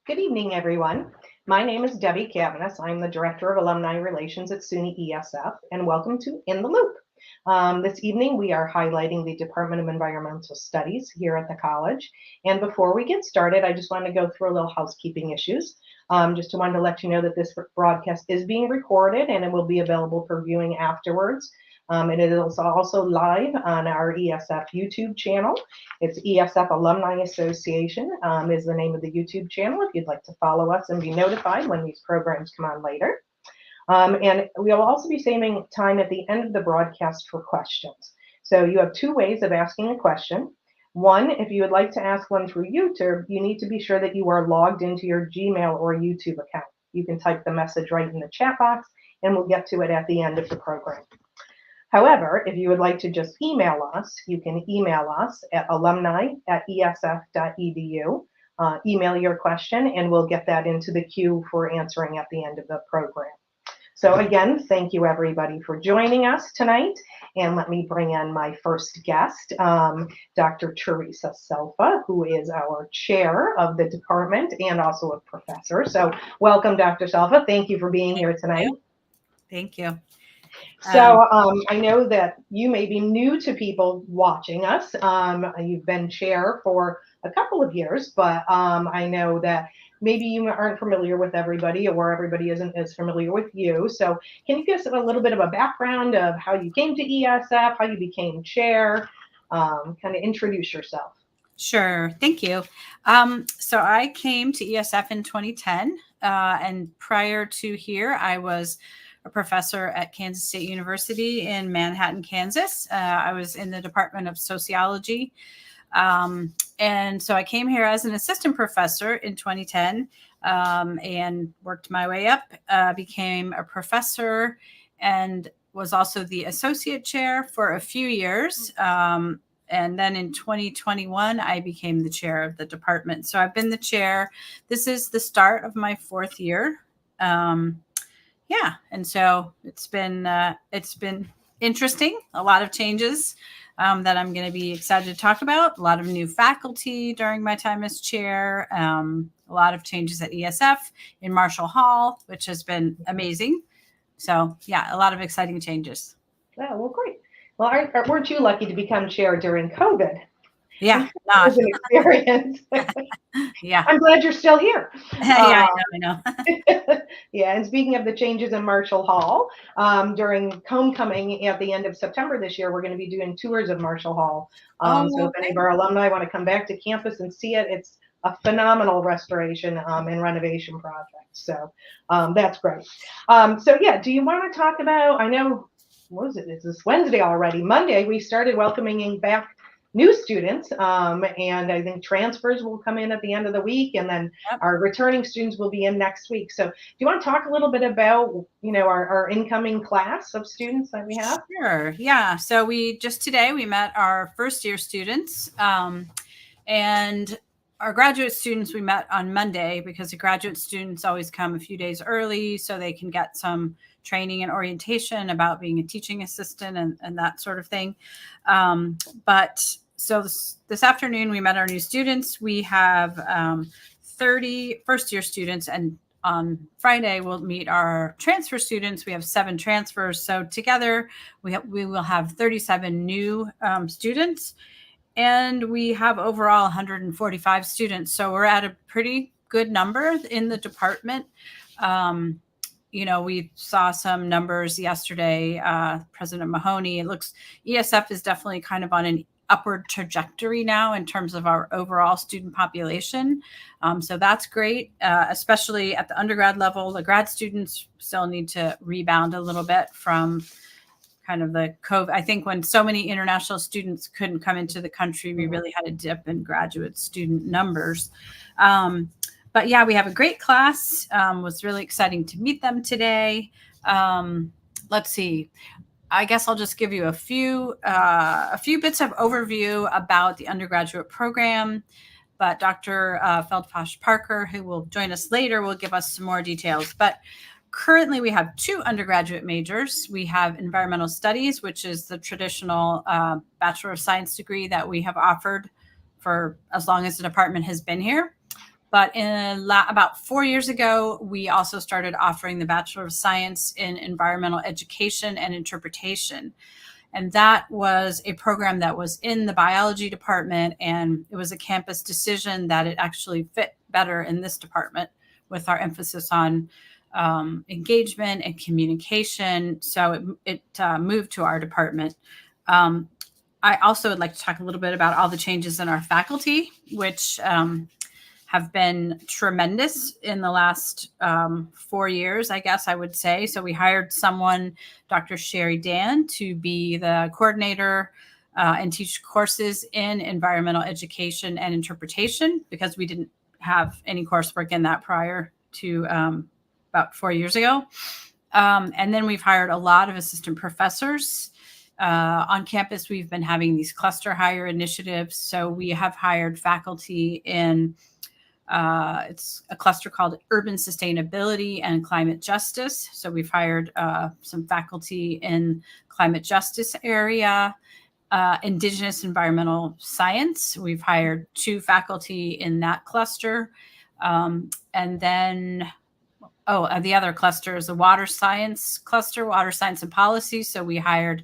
Good evening, everyone. My name is Debbie Cavanis. I'm the Director of Alumni Relations at SUNY ESF, and welcome to In the Loop. This evening, we are highlighting the Department of Environmental Studies here at the college. And before we get started, I just want to go through a little housekeeping issues. Just wanted to let you know that this broadcast is being recorded and it will be available for viewing afterwards. And it is also live on our ESF YouTube channel. It's ESF Alumni Association is the name of the YouTube channel if you'd like to follow us and be notified when these programs come on later. And we will also be saving time at the end of the broadcast for questions. So you have two ways of asking a question. One, if you would like to ask one through YouTube, you need to be sure that you are logged into your Gmail or YouTube account. You can type the message right in the chat box and we'll get to it at the end of the program. However, if you would like to just email us, you can email us at alumni@esf.edu. Email your question and we'll get that into the queue for answering at the end of the program. So again, thank you everybody for joining us tonight. And let me bring in my first guest, Dr. Teresa Selfa, who is our chair of the department and also a professor. So welcome, Dr. Selfa. Thank you for being here tonight. Thank you. So I know that you may be new to people watching us. You've been chair for a couple of years, but I know that maybe you aren't familiar with everybody or everybody isn't as familiar with you. So can you give us a little bit of a background of how you came to ESF, how you became chair, kind of introduce yourself? Sure. Thank you. So I came to ESF in 2010. And prior to here, I was a professor at Kansas State University in Manhattan, Kansas. I was in the Department of Sociology. And so I came here as an assistant professor in 2010 and worked my way up, became a professor, and was also the associate chair for a few years. And then in 2021, I became the chair of the department. So I've been the chair. This is the start of my fourth year. And so it's been interesting. A lot of changes that I'm going to be excited to talk about. A lot of new faculty during my time as chair. A lot of changes at ESF in Marshall Hall, which has been amazing. So yeah, a lot of exciting changes. Oh, well, great. Well, weren't you lucky to become chair during COVID? Yeah, that was an experience. Yeah. I'm glad you're still here. Yeah, I know. Yeah, and speaking of the changes in Marshall Hall, during homecoming at the end of September this year, we're going to be doing tours of Marshall Hall. So if any of our alumni want to come back to campus and see it, it's a phenomenal restoration and renovation project. So that's great. So yeah, do you want to talk about, I know, what is it? It's this Wednesday already. Monday, we started welcoming back new students, and I think transfers will come in at the end of the week, and then our returning students will be in next week. So do you want to talk a little bit about, our incoming class of students that we have? Sure. Yeah. So today we met our first year students, and our graduate students we met on Monday, because the graduate students always come a few days early so they can get some training and orientation about being a teaching assistant and that sort of thing. So this afternoon we met our new students. We have 30 first-year students, and on Friday we'll meet our transfer students. We have 7 transfers, so together we will have 37 new students, and we have overall 145 students. So we're at a pretty good number in the department. We saw some numbers yesterday. President Mahoney, it looks ESF is definitely kind of on an upward trajectory now in terms of our overall student population. So that's great, especially at the undergrad level. The grad students still need to rebound a little bit from kind of the COVID. I think when so many international students couldn't come into the country, we really had a dip in graduate student numbers. But yeah, we have a great class. Was really exciting to meet them today. Let's see. I guess I'll just give you a few bits of overview about the undergraduate program. But Dr. Feldfosh Parker, who will join us later, will give us some more details. But currently, we have 2 undergraduate majors. We have environmental studies, which is the traditional Bachelor of Science degree that we have offered for as long as the department has been here. But about 4 years ago, we also started offering the Bachelor of Science in Environmental Education and Interpretation. And that was a program that was in the biology department, and it was a campus decision that it actually fit better in this department with our emphasis on engagement and communication. So it moved to our department. I also would like to talk a little bit about all the changes in our faculty, which have been tremendous in the last 4 years, I guess I would say. So we hired someone, Dr. Sherry Dan, to be the coordinator and teach courses in environmental education and interpretation, because we didn't have any coursework in that prior to about 4 years ago. And then we've hired a lot of assistant professors. On campus, we've been having these cluster hire initiatives. So we have hired faculty in it's a cluster called Urban Sustainability and Climate Justice. So we've hired some faculty in climate justice area, Indigenous Environmental Science. We've hired 2 faculty in that cluster. And then, the other cluster is the Water Science cluster, Water Science and Policy. So we hired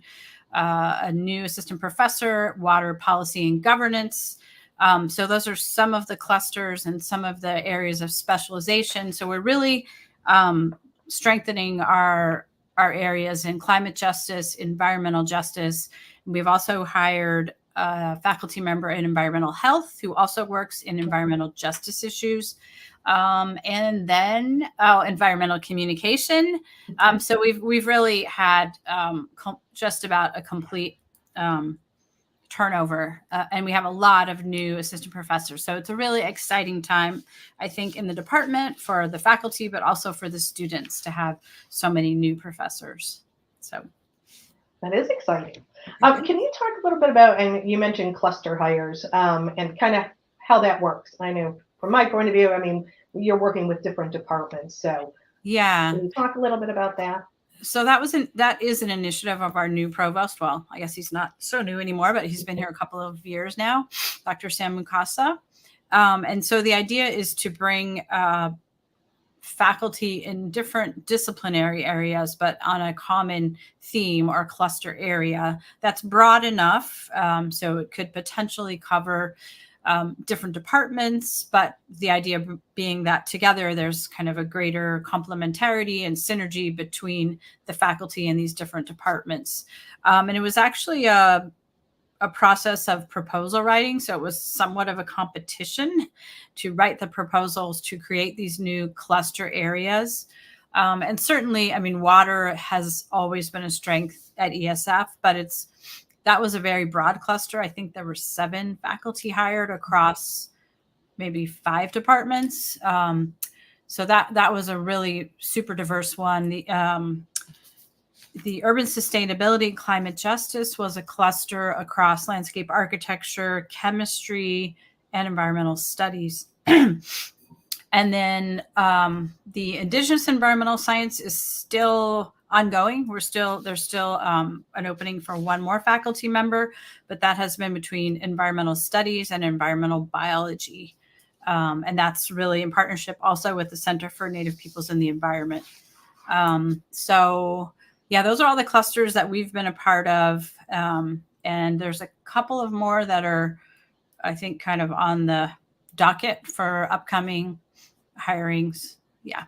a new assistant professor, Water Policy and Governance. So those are some of the clusters and some of the areas of specialization. So we're really strengthening our areas in climate justice, environmental justice. We've also hired a faculty member in environmental health who also works in environmental justice issues. And then environmental communication. So we've really had just about a complete turnover, and we have a lot of new assistant professors. So it's a really exciting time, I think, in the department for the faculty, but also for the students to have so many new professors. So that is exciting. Can you talk a little bit about, and you mentioned cluster hires, and kind of how that works? I know from my point of view, I mean, you're working with different departments. So yeah, can you talk a little bit about that? So that is an initiative of our new provost. Well, I guess he's not so new anymore, but he's been here a couple of years now, Dr. Sam Mukasa. And so the idea is to bring faculty in different disciplinary areas, but on a common theme or cluster area that's broad enough. So it could potentially cover different departments, but the idea being that together there's kind of a greater complementarity and synergy between the faculty in these different departments. And it was actually a process of proposal writing. So it was somewhat of a competition to write the proposals to create these new cluster areas. And certainly, I mean, water has always been a strength at ESF, but that was a very broad cluster. I think there were 7 faculty hired across maybe 5 departments. So that was a really super diverse one. The urban sustainability and climate justice was a cluster across landscape architecture, chemistry, and environmental studies. And then the Indigenous environmental science is still ongoing. There's still an opening for one more faculty member, but that has been between environmental studies and environmental biology. And that's really in partnership also with the Center for Native Peoples and the Environment. So yeah, those are all the clusters that we've been a part of. And there's a couple of more that are, I think, kind of on the docket for upcoming hirings. Yeah.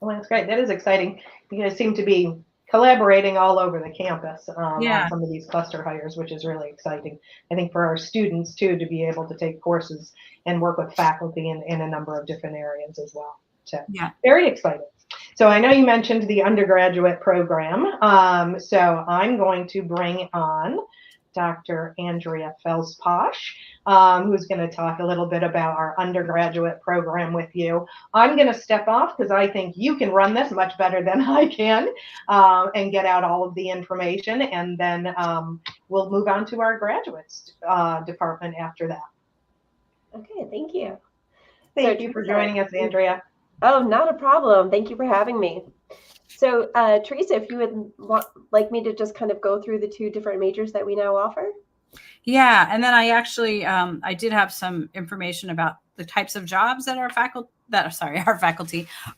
Well, that's great. That is exciting. You guys seem to be collaborating all over the campus on some of these cluster hires, which is really exciting. I think for our students too, to be able to take courses and work with faculty in a number of different areas as well. So yeah, very exciting. So I know you mentioned the undergraduate program. So I'm going to bring on Dr. Andrea Felsposh, who's going to talk a little bit about our undergraduate program with you. I'm going to step off because I think you can run this much better than I can and get out all of the information. And then we'll move on to our graduates department after that. Okay, thank you. Thank you for joining us, Andrea. Oh, not a problem. Thank you for having me. So, Teresa, if you would like me to just kind of go through the 2 different majors that we now offer. Yeah, and then I actually, I did have some information about the types of jobs that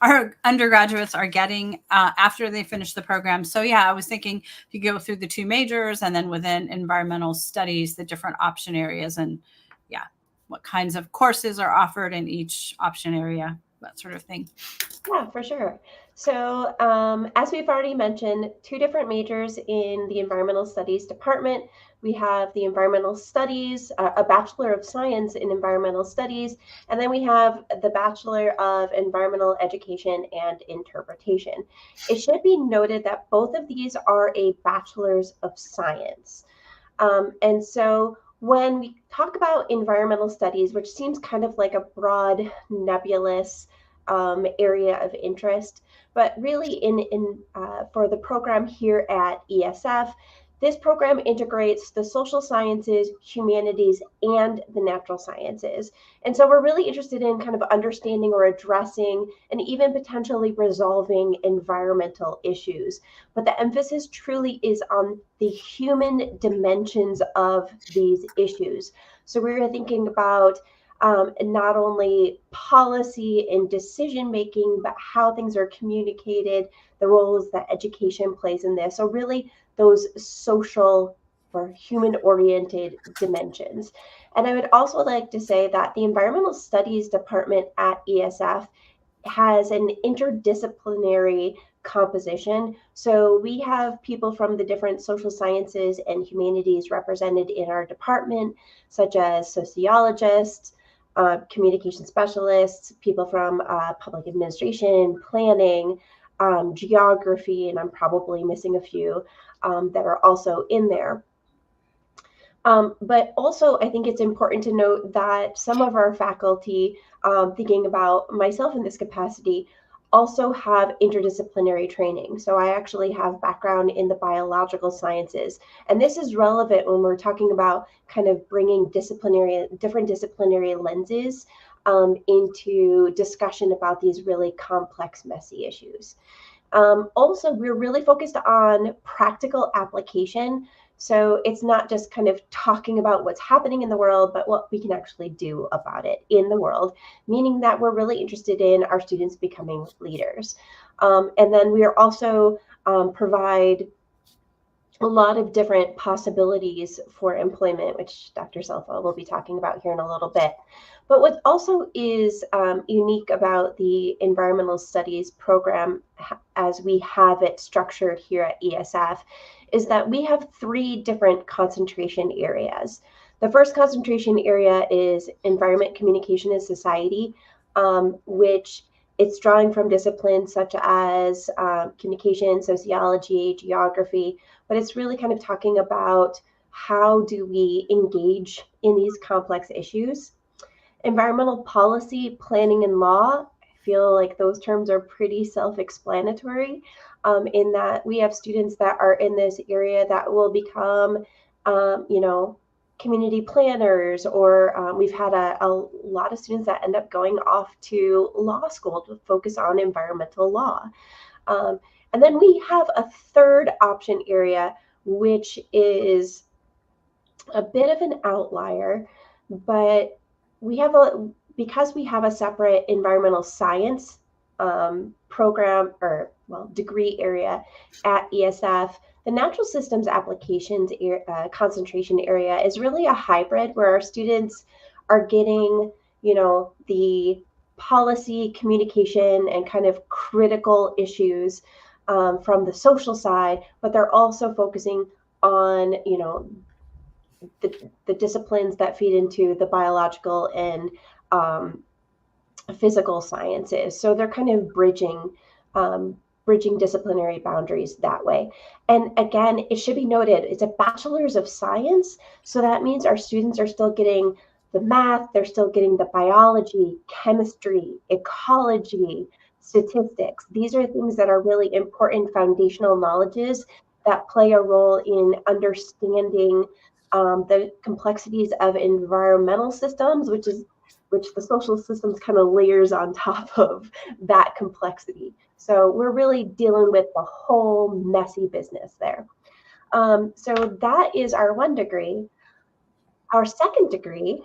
our undergraduates are getting after they finish the program. So yeah, I was thinking if you go through the 2 majors and then within environmental studies, the different option areas, and yeah, what kinds of courses are offered in each option area, that sort of thing. Yeah, for sure. So as we've already mentioned, 2 different majors in the environmental studies department. We have the environmental studies, a Bachelor of Science in environmental studies, and then we have the Bachelor of Environmental Education and Interpretation. It should be noted that both of these are a Bachelor's of Science. And so when we talk about environmental studies, which seems kind of like a broad, nebulous area of interest, but really for the program here at ESF, this program integrates the social sciences, humanities, and the natural sciences. And so we're really interested in kind of understanding or addressing and even potentially resolving environmental issues. But the emphasis truly is on the human dimensions of these issues. So we're thinking about not only policy and decision making, but how things are communicated, the roles that education plays in this. So really those social or human oriented dimensions. And I would also like to say that the environmental studies department at ESF has an interdisciplinary composition. So we have people from the different social sciences and humanities represented in our department, such as sociologists, communication specialists, people from public administration, planning, geography, and I'm probably missing a few that are also in there. But also, I think it's important to note that some of our faculty, thinking about myself in this capacity, also have interdisciplinary training. So I actually have background in the biological sciences. And this is relevant when we're talking about kind of bringing different disciplinary lenses into discussion about these really complex, messy issues. Also, we're really focused on practical application. So it's not just kind of talking about what's happening in the world, but what we can actually do about it in the world, meaning that we're really interested in our students becoming leaders. And then we are also provide a lot of different possibilities for employment, which Dr. Selfa will be talking about here in a little bit. But what also is unique about the environmental studies program as we have it structured here at ESF is that we have 3 different concentration areas. The first concentration area is environment, communication, and society, which it's drawing from disciplines such as communication, sociology, geography, but it's really kind of talking about how do we engage in these complex issues. Environmental policy, planning, and law, I feel like those terms are pretty self-explanatory in that we have students that are in this area that will become, community planners, or we've had a lot of students that end up going off to law school to focus on environmental law. And then we have a third option area, which is a bit of an outlier, but because we have a separate environmental science program degree area at ESF, the natural systems applications concentration area is really a hybrid where our students are getting, the policy, communication, and kind of critical issues from the social side, but they're also focusing on, the disciplines that feed into the biological and physical sciences. So they're kind of bridging disciplinary boundaries that way. And again, it should be noted, it's a bachelor's of science. So that means our students are still getting the math, they're still getting the biology, chemistry, ecology, statistics. These are things that are really important foundational knowledges that play a role in understanding the complexities of environmental systems, which the social systems kind of layers on top of that complexity. So we're really dealing with the whole messy business there. So that is our 1 degree. Our 2nd degree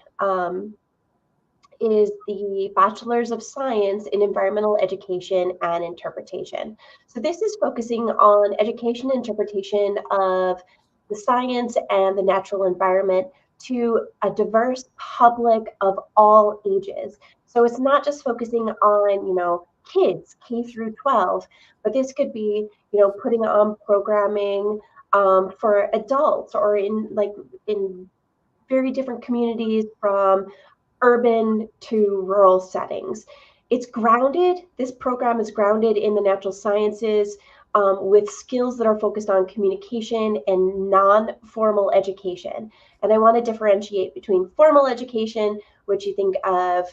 is the Bachelor's of Science in Environmental Education and Interpretation. So this is focusing on education and interpretation of the science and the natural environment to a diverse public of all ages. So it's not just focusing on, kids K through 12, but this could be, putting on programming for adults or in very different communities from urban to rural settings. This program is grounded in the natural sciences with skills that are focused on communication and non-formal education. And I want to differentiate between formal education, which you think of,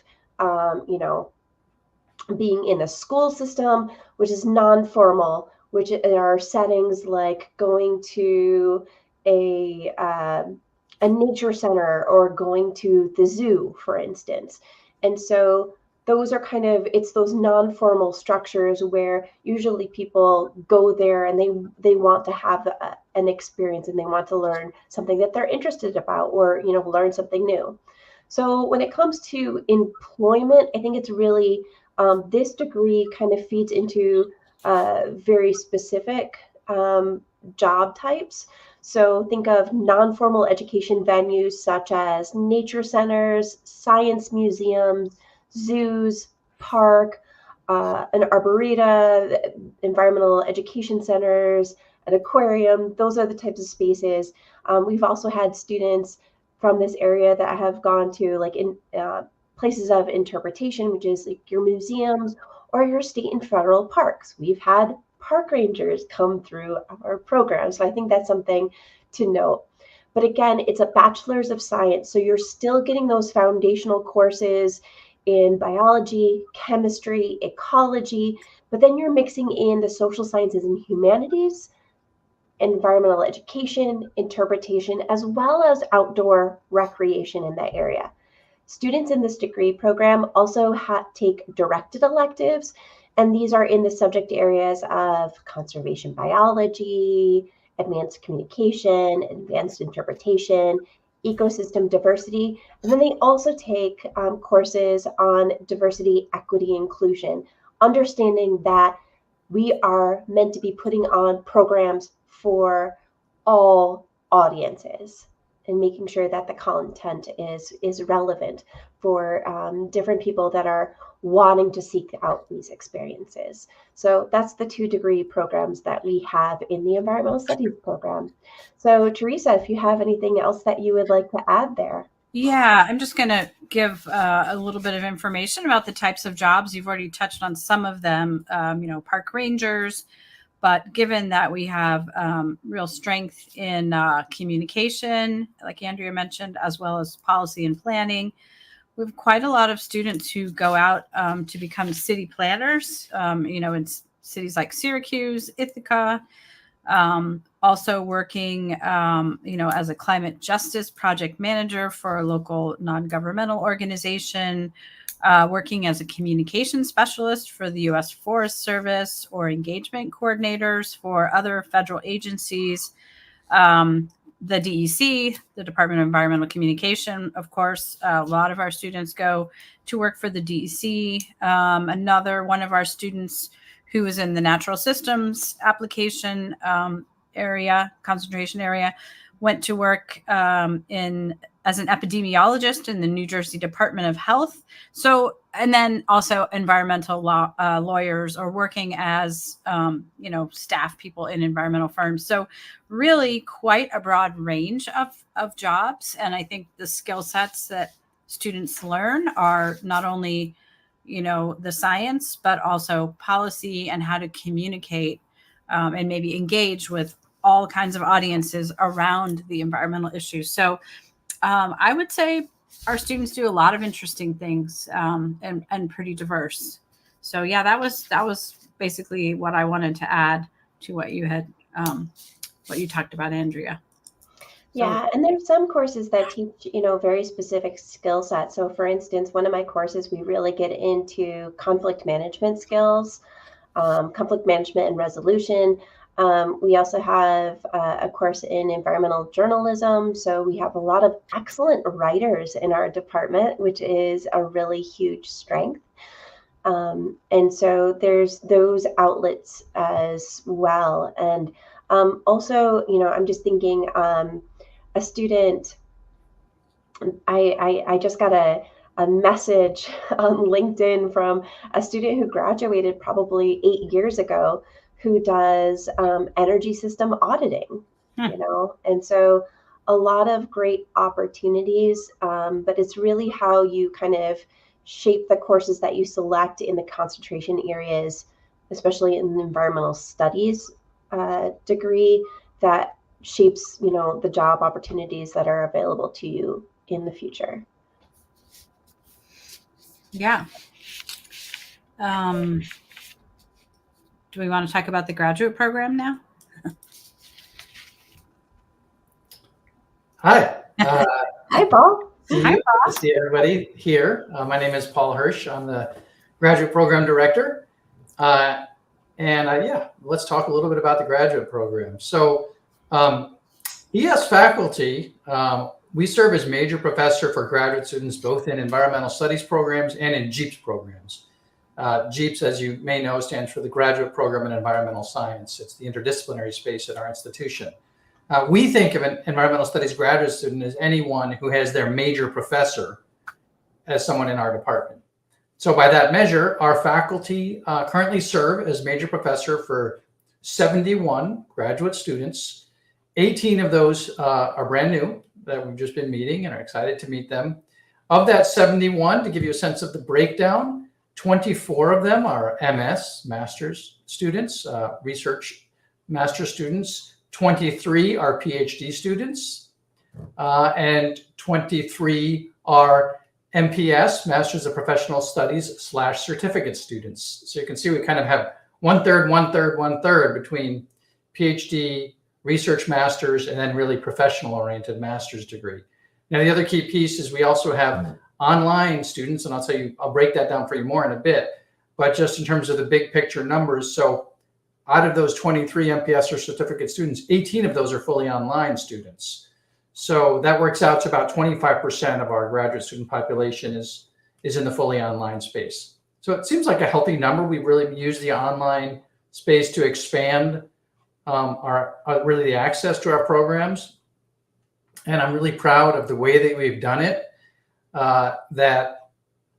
being in a school system, which is non-formal, which are settings like going to a a nature center or going to the zoo, for instance. And so those are it's those non-formal structures where usually people go there and they want to have an experience and they want to learn something that they're interested about or learn something new. So when it comes to employment, I think it's really this degree kind of feeds into very specific job types. So think of non-formal education venues such as nature centers, science museums, zoos, park, an arboreta, environmental education centers, an aquarium. Those are the types of spaces. We've also had students from this area that have gone to in places of interpretation, which is like your museums or your state and federal parks. We've had park rangers come through our program. So I think that's something to note. But again, it's a bachelor's of science. So you're still getting those foundational courses in biology, chemistry, ecology, but then you're mixing in the social sciences and humanities, environmental education, interpretation, as well as outdoor recreation in that area. Students in this degree program also take directed electives, and these are in the subject areas of conservation biology, advanced communication, advanced interpretation, ecosystem diversity, and then they also take courses on diversity, equity, inclusion, understanding that we are meant to be putting on programs for all audiences and making sure that the content is relevant for different people that are wanting to seek out these experiences. So that's the 2 degree programs that we have in the environmental studies program. So Teresa, if you have anything else that you would like to add there. Yeah, I'm just going to give a little bit of information about the types of jobs. You've already touched on some of them, park rangers. But given that we have real strength in communication, like Andrea mentioned, as well as policy and planning, we have quite a lot of students who go out to become city planners, in cities like Syracuse, Ithaca, also working, as a climate justice project manager for a local non-governmental organization, working as a communication specialist for the U.S. Forest Service or engagement coordinators for other federal agencies, the DEC, the Department of Environmental Communication, of course. A lot of our students go to work for the DEC. Another one of our students who is in the natural systems application concentration area, went to work as an epidemiologist in the New Jersey Department of Health. So, and then also environmental lawyers or working as, staff people in environmental firms. So really quite a broad range of jobs. And I think the skill sets that students learn are not only, the science, but also policy and how to communicate and maybe engage with all kinds of audiences around the environmental issues. So I would say our students do a lot of interesting things and pretty diverse. So yeah, that was basically what I wanted to add to what you had, what you talked about, Andrea. Yeah, and there's some courses that teach, very specific skill sets. So for instance, one of my courses, we really get into conflict management skills, conflict management and resolution. We also have a course in environmental journalism. So we have a lot of excellent writers in our department, which is a really huge strength. And so there's those outlets as well. And also, I'm just thinking a student, I just got a message on LinkedIn from a student who graduated probably 8 years ago who does energy system auditing, and so a lot of great opportunities, but it's really how you kind of shape the courses that you select in the concentration areas, especially in the environmental studies degree, that shapes, the job opportunities that are available to you in the future. Yeah. Do we want to talk about the graduate program now? Hi. Hi, Paul. Hi, Paul. See everybody here. My name is Paul Hirsch. I'm the graduate program director. Let's talk a little bit about the graduate program. So ES faculty, we serve as major professor for graduate students, both in environmental studies programs and in GEEPS programs. GEEPS, as you may know, stands for the Graduate Program in Environmental Science. It's the interdisciplinary space at our institution. We think of an environmental studies graduate student as anyone who has their major professor as someone in our department. So by that measure, our faculty currently serve as major professor for 71 graduate students. 18 of those are brand new that we've just been meeting and are excited to meet them. Of that 71, to give you a sense of the breakdown, 24 of them are MS, master's students, research master's students. 23 are PhD students, and 23 are MPS, Masters of Professional Studies / certificate students. So you can see we kind of have 1/3, 1/3, 1/3 between PhD, research masters, and then really professional oriented master's degree. Now, the other key piece is we also have online students, and I'll break that down for you more in a bit, but just in terms of the big picture numbers. So out of those 23 MPS or certificate students, 18 of those are fully online students. So that works out to about 25% of our graduate student population is in the fully online space. So it seems like a healthy number. We really use the online space to expand really the access to our programs. And I'm really proud of the way that we've done it, that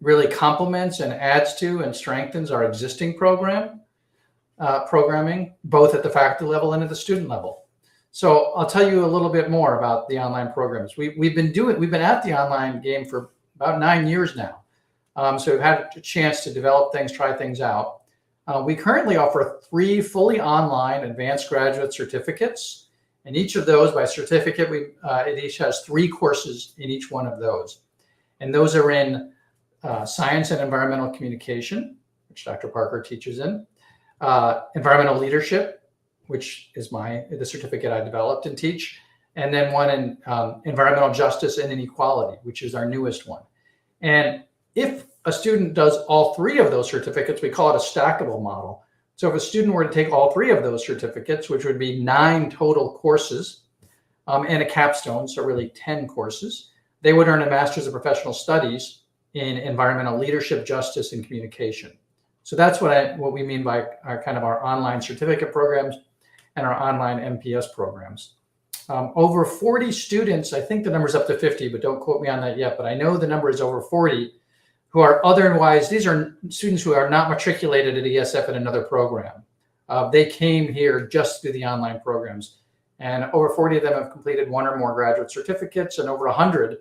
really complements and adds to and strengthens our existing programming, both at the faculty level and at the student level. So I'll tell you a little bit more about the online programs. We've been at the online game for about 9 years now. So we've had a chance to develop things, try things out. We currently offer 3 fully online advanced graduate certificates, and each of those, by certificate, it each has 3 courses in each one of those. And those are in science and environmental communication, which Dr. Parker teaches in, environmental leadership, which is the certificate I developed and teach, and then one in environmental justice and inequality, which is our newest one. And if a student does all 3 of those certificates, we call it a stackable model. So if a student were to take all 3 of those certificates, which would be 9 total courses and a capstone, so really 10 courses, they would earn a Master's of Professional Studies in environmental leadership, justice, and communication. So that's what we mean by our online certificate programs and our online MPS programs. Over 40 students, I think the number's up to 50, but don't quote me on that yet, but I know the number is over 40, who are otherwise, these are students who are not matriculated at ESF in another program. They came here just through the online programs. And over 40 of them have completed 1 or more graduate certificates, and over 100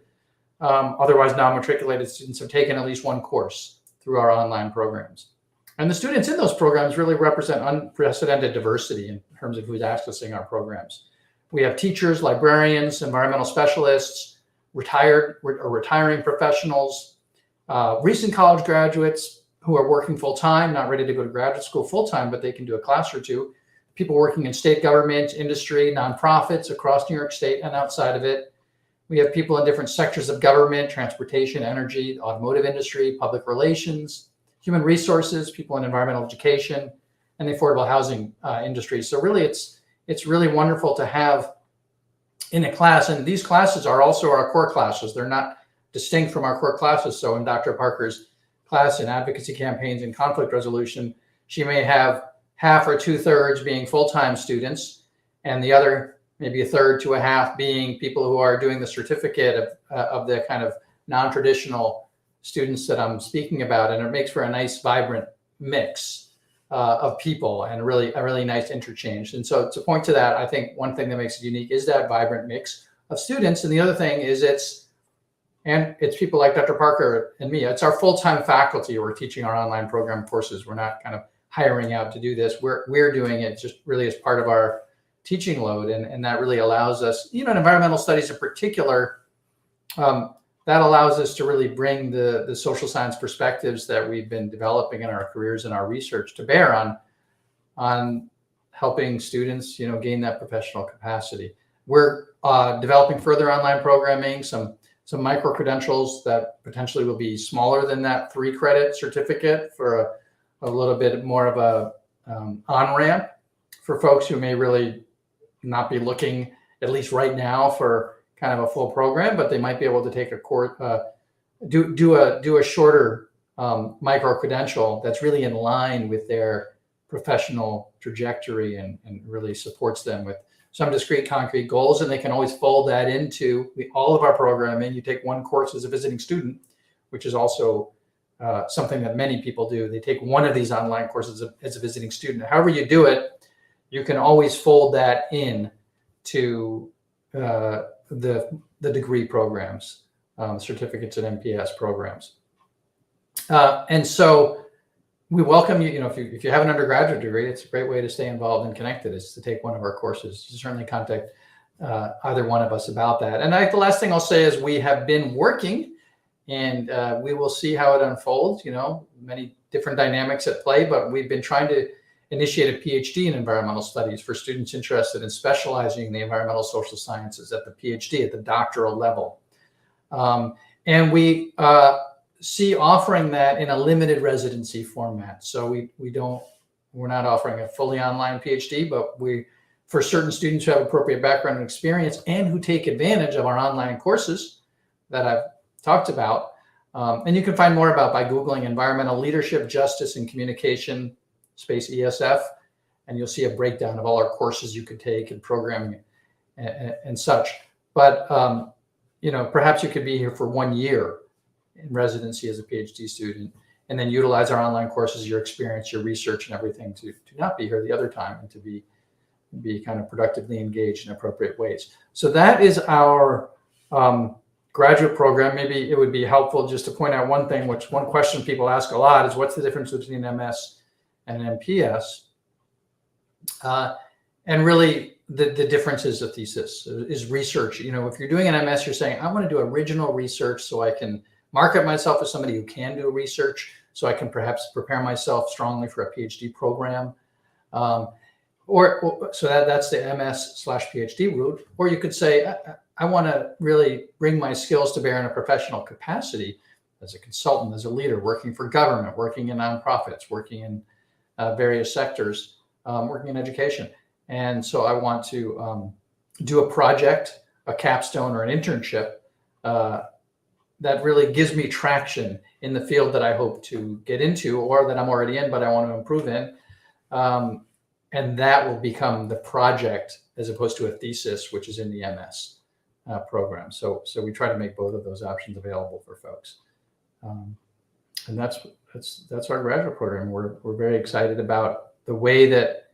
otherwise non-matriculated students have taken at least 1 course through our online programs. And the students in those programs really represent unprecedented diversity in terms of who's accessing our programs. We have teachers, librarians, environmental specialists, retired or retiring professionals, recent college graduates who are working full-time, not ready to go to graduate school full-time, but they can do a class or 2, people working in state government, industry, nonprofits across New York State and outside of it. We have people in different sectors of government, transportation, energy, automotive industry, public relations, human resources, people in environmental education, and the affordable housing industry. So really, it's really wonderful to have in a class, and these classes are also our core classes. They're not distinct from our core classes. So in Dr. Parker's class in advocacy campaigns and conflict resolution, she may have half or 2/3 being full-time students, and the other maybe 1/3 to a half being people who are doing the certificate of the kind of non-traditional students that I'm speaking about. And it makes for a nice, vibrant mix of people and a really nice interchange. And so to point to that, I think one thing that makes it unique is that vibrant mix of students. And the other thing is it's people like Dr. Parker and me. It's our full-time faculty who are teaching our online program courses. We're not kind of hiring out to do this. We're doing it just really as part of our teaching load. And that really allows us, in environmental studies in particular, that allows us to really bring the social science perspectives that we've been developing in our careers and our research to bear on helping students, gain that professional capacity. We're developing further online programming, some micro-credentials that potentially will be smaller than that 3-credit certificate for a little bit more of a on-ramp for folks who may really not be looking, at least right now, for kind of a full program, but they might be able to take a course, do a shorter micro-credential that's really in line with their professional trajectory and really supports them with some discrete concrete goals. And they can always fold that into all of our programming. You take one course as a visiting student, which is also something that many people do. They take one of these online courses as a visiting student. However you do it, you can always fold that in to the degree programs, certificates and MPS programs. And so we welcome you. If you have an undergraduate degree, it's a great way to stay involved and connected is to take one of our courses. You certainly contact either one of us about that. And the last thing I'll say is we have been working, and we will see how it unfolds. Many different dynamics at play, but we've been trying to initiate a PhD in environmental studies for students interested in specializing in the environmental social sciences at the PhD, at the doctoral level. And we see offering that in a limited residency format. So we're not offering a fully online PhD, but for certain students who have appropriate background and experience and who take advantage of our online courses that I've talked about. And you can find more by Googling environmental leadership, justice, and communication space ESF, and you'll see a breakdown of all our courses you could take and programming and such. But perhaps you could be here for 1 year in residency as a PhD student, and then utilize our online courses, your experience, your research, and everything to not be here the other time and to be kind of productively engaged in appropriate ways. So that is our graduate program. Maybe it would be helpful just to point out one thing, one question people ask a lot is, what's the difference between an MS and an MPS? And really the difference is a thesis, is research. If you're doing an MS, you're saying, I want to do original research so I can market myself as somebody who can do research, so I can perhaps prepare myself strongly for a PhD program. So that's the MS/PhD route. Or you could say, I want to really bring my skills to bear in a professional capacity as a consultant, as a leader, working for government, working in nonprofits, working in various sectors, working in education. And so I want to do a project, a capstone, or an internship that really gives me traction in the field that I hope to get into, or that I'm already in, but I want to improve in. And that will become the project as opposed to a thesis, which is in the MS program. So we try to make both of those options available for folks. And that's our graduate program. We're very excited about the way that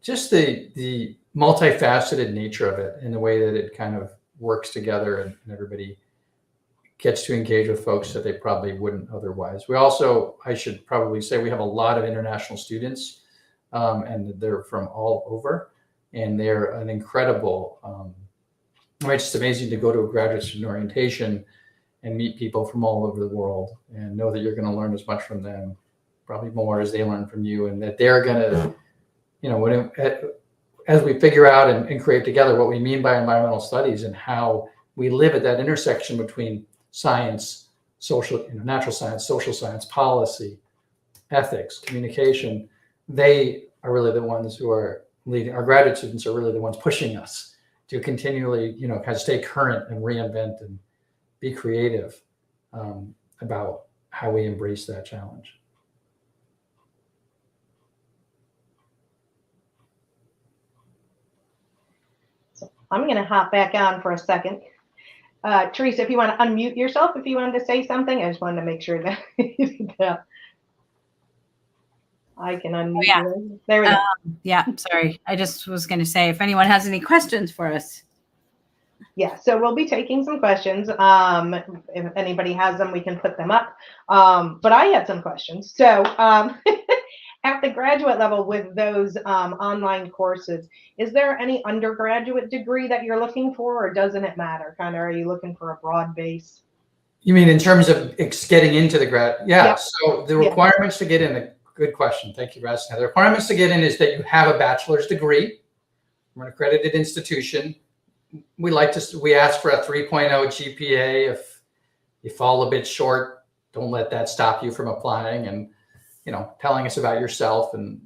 just the multifaceted nature of it, and the way that it kind of works together, and everybody gets to engage with folks that they probably wouldn't otherwise. We also, I should probably say, we have a lot of international students, and they're from all over, and they're an incredible, it's just amazing to go to a graduate student orientation and meet people from all over the world, and know that you're going to learn as much from them, probably more, as they learn from you, and that they're going to, as we figure out and create together what we mean by environmental studies and how we live at that intersection between science, natural science, social science, policy, ethics, communication, they are really the ones who are leading. Our graduate students are really the ones pushing us to continually, kind of stay current and reinvent and be creative about how we embrace that challenge. So I'm going to hop back on for a second. Teresa, if you want to unmute yourself, if you wanted to say something, I just wanted to make sure that, that I can unmute you. There we go. Yeah, sorry. I just was going to say, if anyone has any questions for us. Yeah, so we'll be taking some questions. If anybody has them, we can put them up. But I had some questions. So at the graduate level with those online courses, is there any undergraduate degree that you're looking for, or doesn't it matter? Kind of, are you looking for a broad base? You mean in terms of getting into the grad? Yeah. Yep. So the requirements to get in, good question. Thank you for asking. The requirements to get in is that you have a bachelor's degree from an accredited institution. We ask for a 3.0 GPA. If you fall a bit short, don't let that stop you from applying and, telling us about yourself. And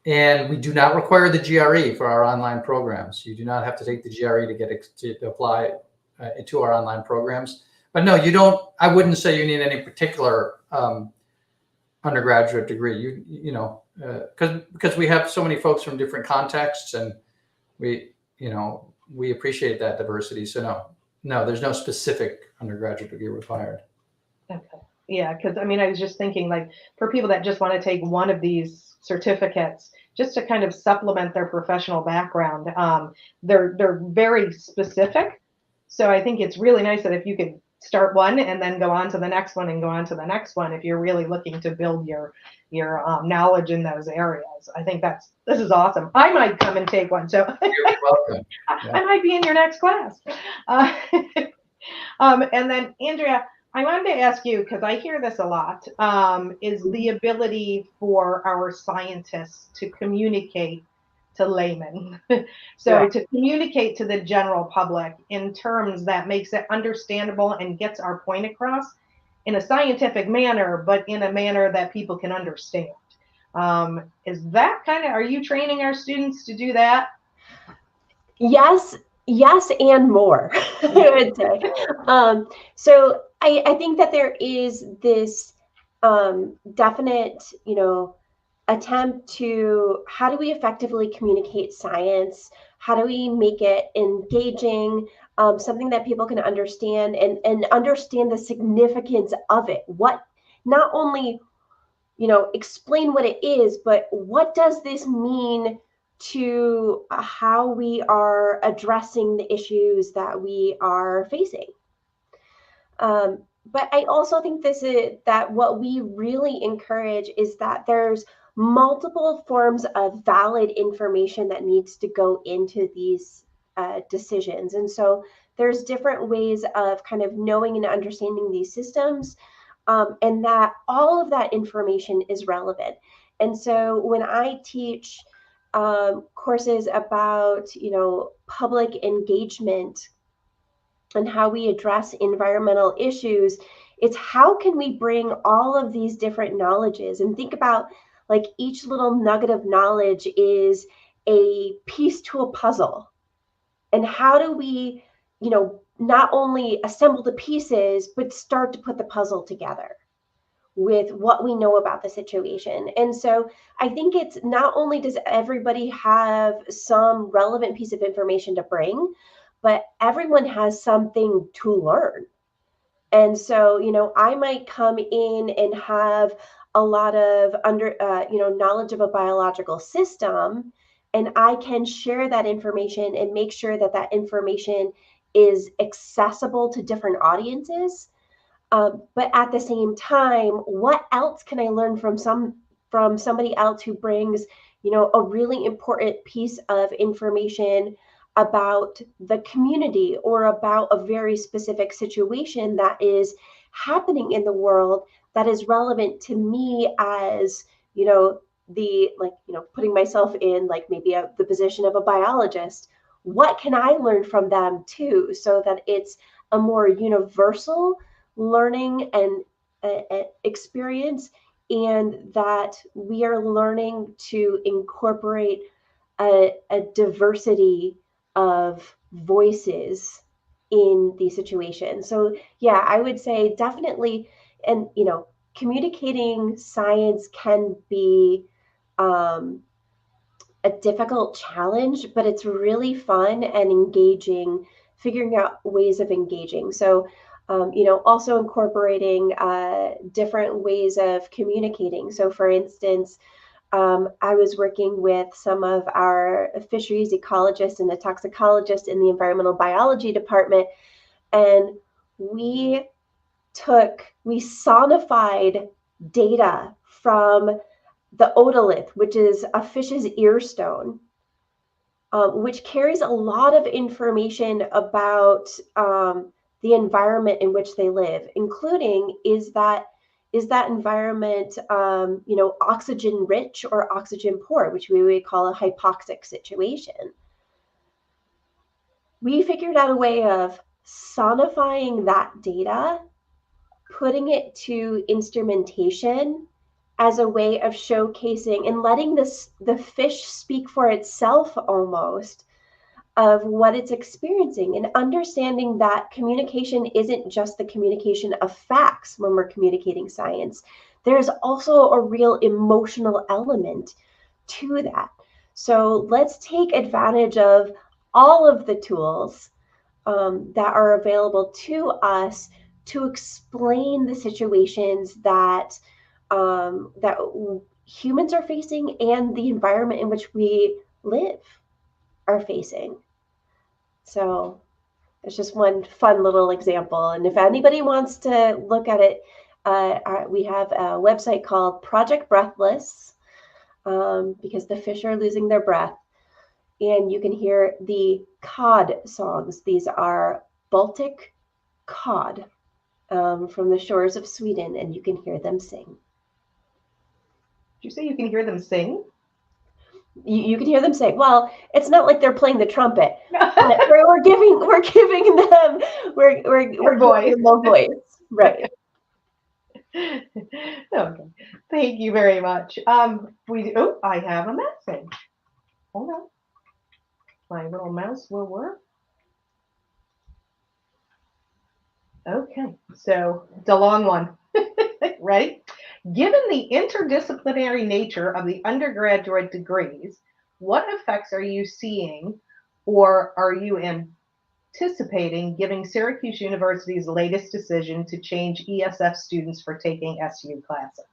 we do not require the GRE for our online programs. You do not have to take the GRE to apply to our online programs. But no, you don't. I wouldn't say you need any particular undergraduate degree. Because we have so many folks from different contexts, and we appreciate that diversity. So no, there's no specific undergraduate degree required. Okay. Yeah, because I was just thinking, like, for people that just want to take one of these certificates just to kind of supplement their professional background, they're very specific. So I think it's really nice that if you could start one and then go on to the next one and go on to the next one, if you're really looking to build your knowledge in those areas. I think this is awesome. I might come and take one. So you're welcome. Yeah. I might be in your next class. And then Andrea, I wanted to ask you, because I hear this a lot, is the ability for our scientists to communicate to laymen. So to communicate to the general public in terms that makes it understandable and gets our point across in a scientific manner, but in a manner that people can understand. Is that are you training our students to do that? Yes, and more, I would say. So I think that there is this definite, attempt to, how do we effectively communicate science? How do we make it engaging, something that people can understand and understand the significance of it? What, not only, explain what it is, but what does this mean to how we are addressing the issues that we are facing? But I also think that what we really encourage is that there's multiple forms of valid information that needs to go into these decisions. And so there's different ways of kind of knowing and understanding these systems, and that all of that information is relevant. And so when I teach courses about, public engagement and how we address environmental issues, it's how can we bring all of these different knowledges, and think about, like, each little nugget of knowledge is a piece to a puzzle. And how do we, not only assemble the pieces, but start to put the puzzle together with what we know about the situation. And so I think it's not only does everybody have some relevant piece of information to bring, but everyone has something to learn. And so, I might come in and have a lot of knowledge of a biological system, and I can share that information and make sure that that information is accessible to different audiences. But at the same time, what else can I learn from somebody else who brings, a really important piece of information about the community or about a very specific situation that is happening in the world that is relevant to me as, putting myself in, like, maybe the position of a biologist. What can I learn from them too, so that it's a more universal learning and experience and that we are learning to incorporate a diversity of voices in these situations. So yeah, I would say definitely, and communicating science can be a difficult challenge, but it's really fun and engaging, figuring out ways of engaging. So, also incorporating different ways of communicating. So, for instance, I was working with some of our fisheries ecologists and the toxicologists in the environmental biology department, and we sonified data from the otolith, which is a fish's ear stone, which carries a lot of information about the environment in which they live, including is that environment oxygen rich or oxygen poor, which we would call a hypoxic situation. We figured out a way of sonifying that data, putting it to instrumentation as a way of showcasing and letting the fish speak for itself almost of what it's experiencing, and understanding that communication isn't just the communication of facts when we're communicating science. There's also a real emotional element to that. So let's take advantage of all of the tools that are available to us to explain the situations that that humans are facing and the environment in which we live are facing. So it's just one fun little example. And if anybody wants to look at it, we have a website called Project Breathless, because the fish are losing their breath. And you can hear the cod songs. These are Baltic cod from the shores of Sweden, and you can hear them sing. Did you say you can hear them sing? You can hear them sing. Well, it's not like they're playing the trumpet, but we're giving them we're voice. giving them a voice, right? Okay, thank you very much. I have a message. Hold on, my little mouse will work. Okay, so it's a long one. Ready? Given the interdisciplinary nature of the undergraduate degrees, what effects are you seeing or are you anticipating giving Syracuse University's latest decision to change ESF students for taking SU classes?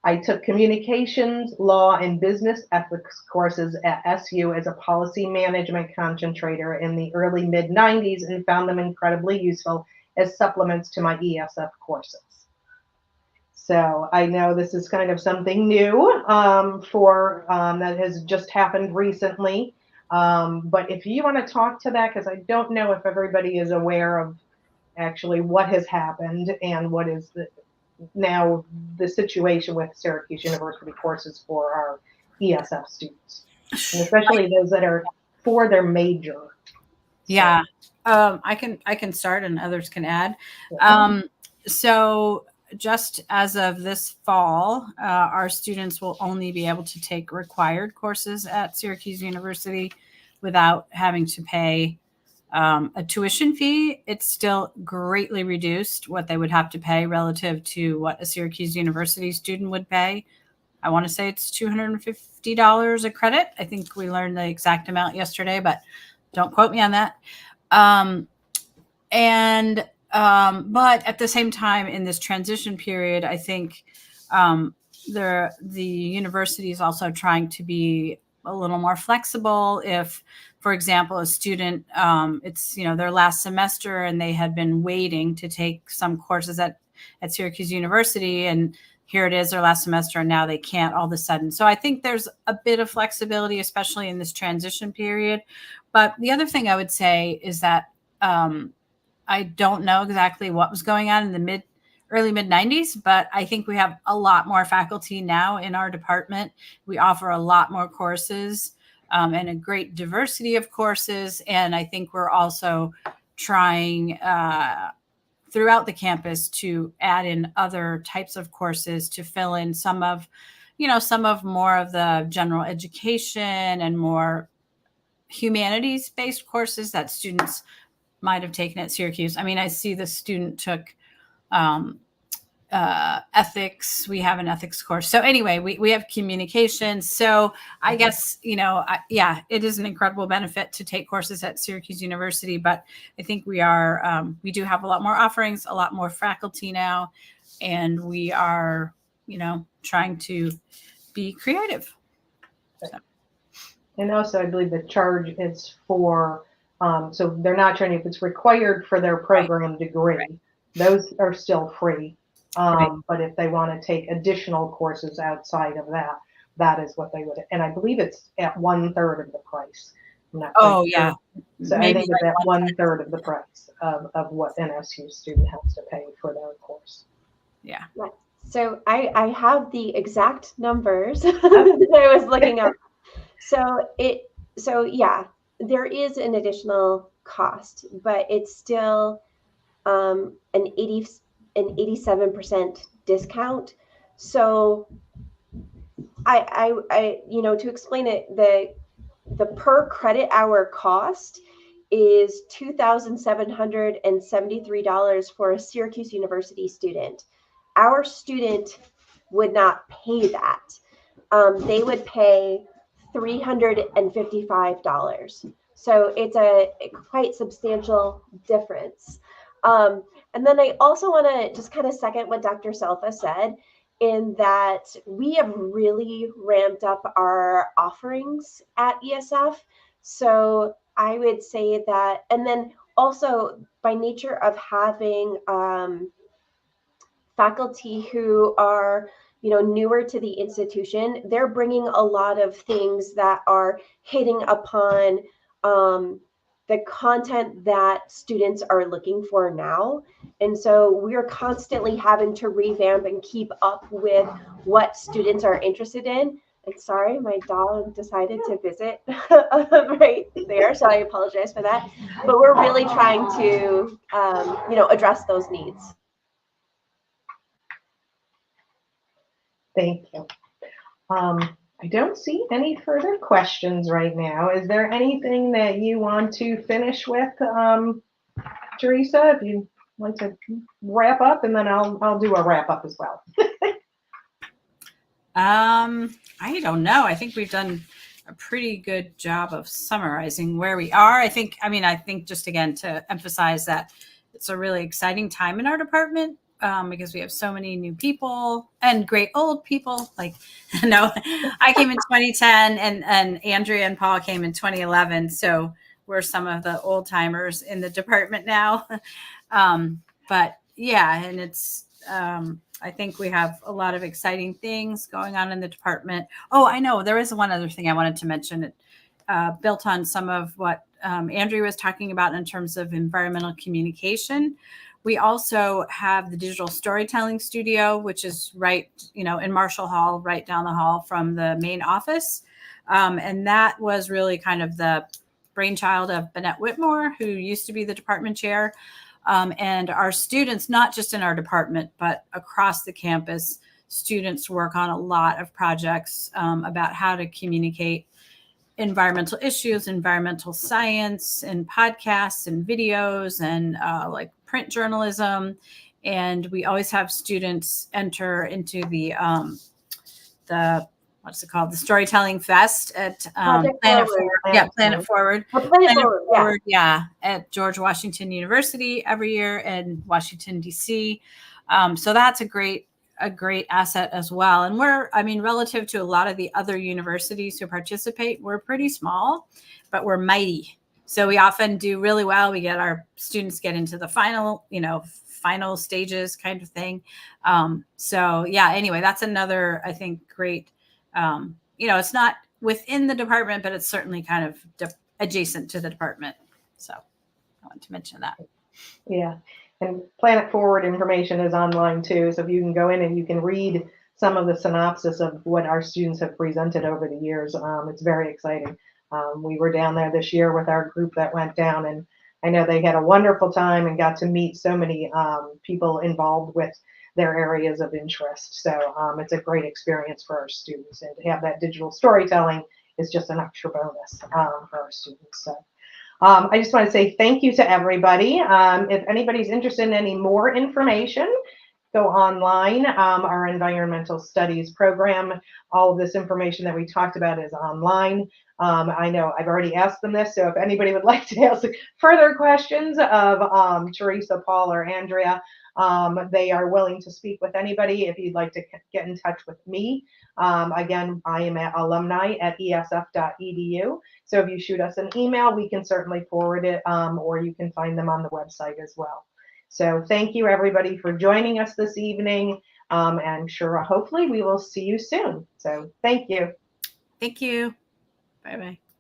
I took communications, law, and business ethics courses at SU as a policy management concentrator in the early mid-90s and found them incredibly useful as supplements to my ESF courses. So I know this is kind of something new that has just happened recently. But if you want to talk to that, because I don't know if everybody is aware of actually what has happened and what is now the situation with Syracuse University courses for our ESF students, and especially those that are for their major. Yeah, I can start and others can add. So just as of this fall, our students will only be able to take required courses at Syracuse University without having to pay a tuition fee. It's still greatly reduced what they would have to pay relative to what a Syracuse University student would pay. I want to say it's $250 a credit. I think we learned the exact amount yesterday, but don't quote me on that. But at the same time, in this transition period, I think the university is also trying to be a little more flexible. If, for example, a student, it's their last semester and they had been waiting to take some courses at Syracuse University, and here it is their last semester, and now they can't all of a sudden. So I think there's a bit of flexibility, especially in this transition period. But the other thing I would say is that I don't know exactly what was going on in the early mid 90s, but I think we have a lot more faculty now in our department. We offer a lot more courses and a great diversity of courses. And I think we're also trying throughout the campus to add in other types of courses to fill in some of more of the general education and more humanities-based courses that students might have taken at Syracuse. I mean, I see the student took ethics. We have an ethics course. So anyway, we have communication. So I guess, yeah, it is an incredible benefit to take courses at Syracuse University, but I think we do have a lot more offerings, a lot more faculty now, and we are, trying to be creative. So. And also, I believe the charge is for, so they're not charging if it's required for their program degree. Right. Those are still free. Right. But if they want to take additional courses outside of that, that is what they would. And I believe it's at 1/3 of the price. I'm not quite sure. Yeah. So Maybe I think it's like at 1/3 of the price of what an SU student has to pay for their course. Yeah. Right. So I have the exact numbers that I was looking up. So yeah, there is an additional cost, but it's still an 87% discount. So I to explain it, the per credit hour cost is $2,773 for a Syracuse University student. Our student would not pay that. They would pay $355. So it's a quite substantial difference. And then I also want to just kind of second what Dr. Selfa said, in that we have really ramped up our offerings at ESF. So I would say that, and then also by nature of having faculty who are newer to the institution, they're bringing a lot of things that are hitting upon the content that students are looking for now. And so we're constantly having to revamp and keep up with what students are interested in. And sorry, my dog decided to visit right there, so I apologize for that. But we're really trying to address those needs. Thank you. I don't see any further questions right now. Is there anything that you want to finish with, Teresa? If you want to wrap up, and then I'll do a wrap up as well. I don't know. I think we've done a pretty good job of summarizing where we are. I think just again to emphasize that it's a really exciting time in our department. Because we have so many new people and great old people. Like, I came in 2010 and Andrea and Paul came in 2011. So we're some of the old timers in the department now. But yeah, and it's, I think we have a lot of exciting things going on in the department. Oh, I know there is one other thing I wanted to mention. It built on some of what Andrea was talking about in terms of environmental communication. We also have the digital storytelling studio, which is right, in Marshall Hall, right down the hall from the main office. And that was really kind of the brainchild of Bennett Whitmore, who used to be the department chair. And our students, not just in our department, but across the campus, students work on a lot of projects about how to communicate environmental issues, environmental science, and podcasts and videos and like print journalism. And we always have students enter into the what's it called? The Storytelling Fest at Planet Forward. Yeah, Planet Forward. Planet Forward, yeah, at George Washington University every year in Washington, D.C. So that's a great asset as well. And relative to a lot of the other universities who participate, we're pretty small, but we're mighty. So we often do really well. We get our students get into the final stages kind of thing. So yeah, anyway, that's another, I think, great, it's not within the department, but it's certainly kind of adjacent to the department. So I wanted to mention that. Yeah. And Planet Forward information is online too. So if you can go in and you can read some of the synopsis of what our students have presented over the years, it's very exciting. We were down there this year with our group that went down, and I know they had a wonderful time and got to meet so many people involved with their areas of interest. So it's a great experience for our students, and to have that digital storytelling is just an extra bonus for our students. So I just want to say thank you to everybody. If anybody's interested in any more information, go online. Our environmental studies program, all of this information that we talked about is online. I know I've already asked them this, so if anybody would like to ask further questions of Teresa, Paul, or Andrea, they are willing to speak with anybody. If you'd like to get in touch with me, again, I am at alumni@esf.edu. So if you shoot us an email, we can certainly forward it, or you can find them on the website as well. So thank you, everybody, for joining us this evening. And hopefully we will see you soon. So thank you. Thank you. Bye-bye.